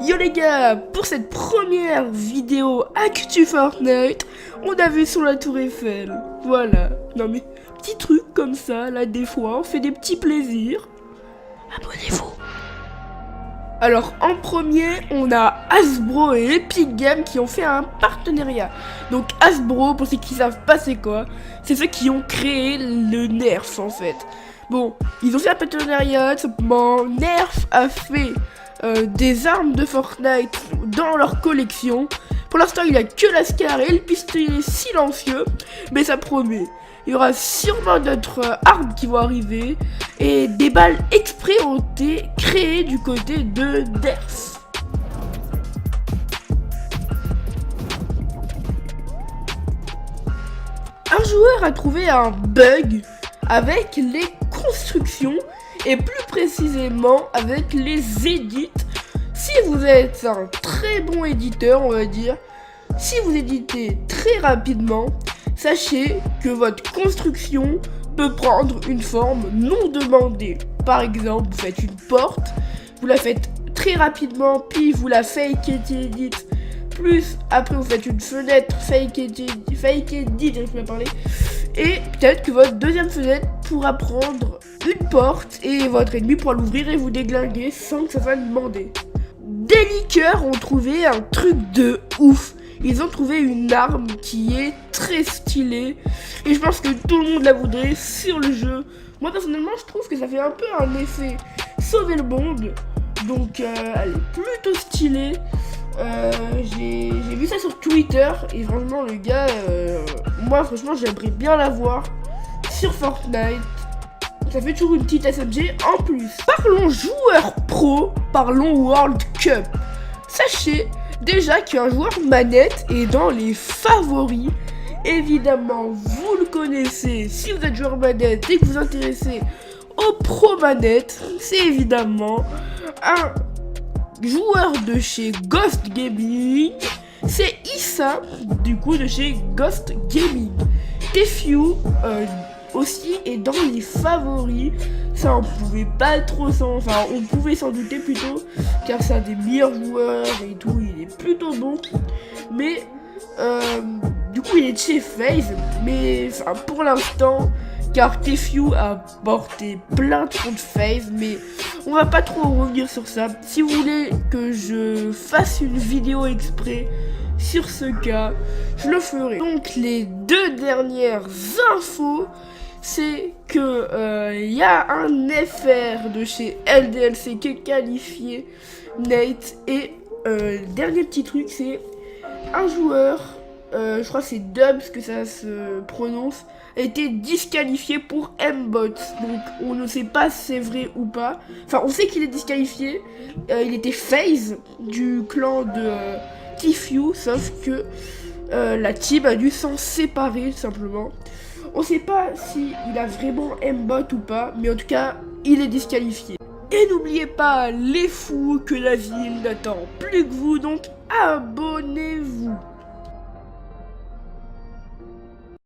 Yo les gars, pour cette première vidéo Actu Fortnite, on a vu sur la tour Eiffel. Voilà, non mais, petit truc comme ça, là des fois, on fait des petits plaisirs. Abonnez-vous. Alors en premier, on a Hasbro et Epic Games qui ont fait un partenariat. Donc Hasbro, pour ceux qui savent pas c'est quoi, c'est ceux qui ont créé le Nerf en fait. Bon, ils ont fait un partenariat, simplement Nerf a fait des armes de Fortnite dans leur collection. Pour l'instant, il n'y a que la Scar et le pistolet silencieux, mais ça promet. Il y aura sûrement d'autres armes qui vont arriver et des balles exprès ont été créées du côté de Nerf. Un joueur a trouvé un bug avec les constructions et plus précisément avec les edits. Si vous êtes un très bon éditeur, on va dire, si vous éditez très rapidement, sachez que votre construction peut prendre une forme non demandée. Par exemple, vous faites une porte, vous la faites très rapidement, puis vous la fake edit, plus après vous faites une fenêtre fake edit, j'arrive plus à parler, et peut-être que votre deuxième fenêtre pourra prendre une porte et votre ennemi pourra l'ouvrir et vous déglinguer sans que ça soit demandé. Des leakers ont trouvé un truc de ouf. Ils ont trouvé une arme qui est très stylée et je pense que tout le monde la voudrait sur le jeu. Moi personnellement je trouve que ça fait un peu un effet sauver le monde. Donc elle est plutôt stylée. J'ai vu ça sur Twitter et franchement le gars, moi franchement j'aimerais bien la voir sur Fortnite. Ça fait toujours une petite SMG en plus. Parlons joueurs pro, parlons World Cup. Sachez déjà qu'un joueur manette est dans les favoris. Évidemment, vous le connaissez. Si vous êtes joueur manette et que vous vous intéressez aux pro manettes, c'est évidemment un joueur de chez Ghost Gaming. C'est Issa, du coup, de chez Ghost Gaming. Tefue aussi est dans les favoris. Ça on pouvait pas trop on pouvait s'en douter plutôt, car c'est un des meilleurs joueurs et tout, il est plutôt bon. Mais du coup il est de chez FaZe, mais pour l'instant, car Tefue a porté plainte contre FaZe, mais on va pas trop revenir sur ça. Si vous voulez que je fasse une vidéo exprès sur ce cas, je le ferai. Donc les deux dernières infos, c'est que y a un FR de chez LDLC qui est qualifié, Nate, et dernier petit truc, c'est un joueur, je crois que c'est Dubs que ça se prononce, a été disqualifié pour M-Bot. Donc on ne sait pas si c'est vrai ou pas. Enfin on sait qu'il est disqualifié, il était FaZe du clan de Tefue, sauf que la team a dû s'en séparer tout simplement. On sait pas si il a vraiment M-Bot ou pas, mais en tout cas, il est disqualifié. Et n'oubliez pas, les fous, que la ville n'attend plus que vous, donc abonnez-vous.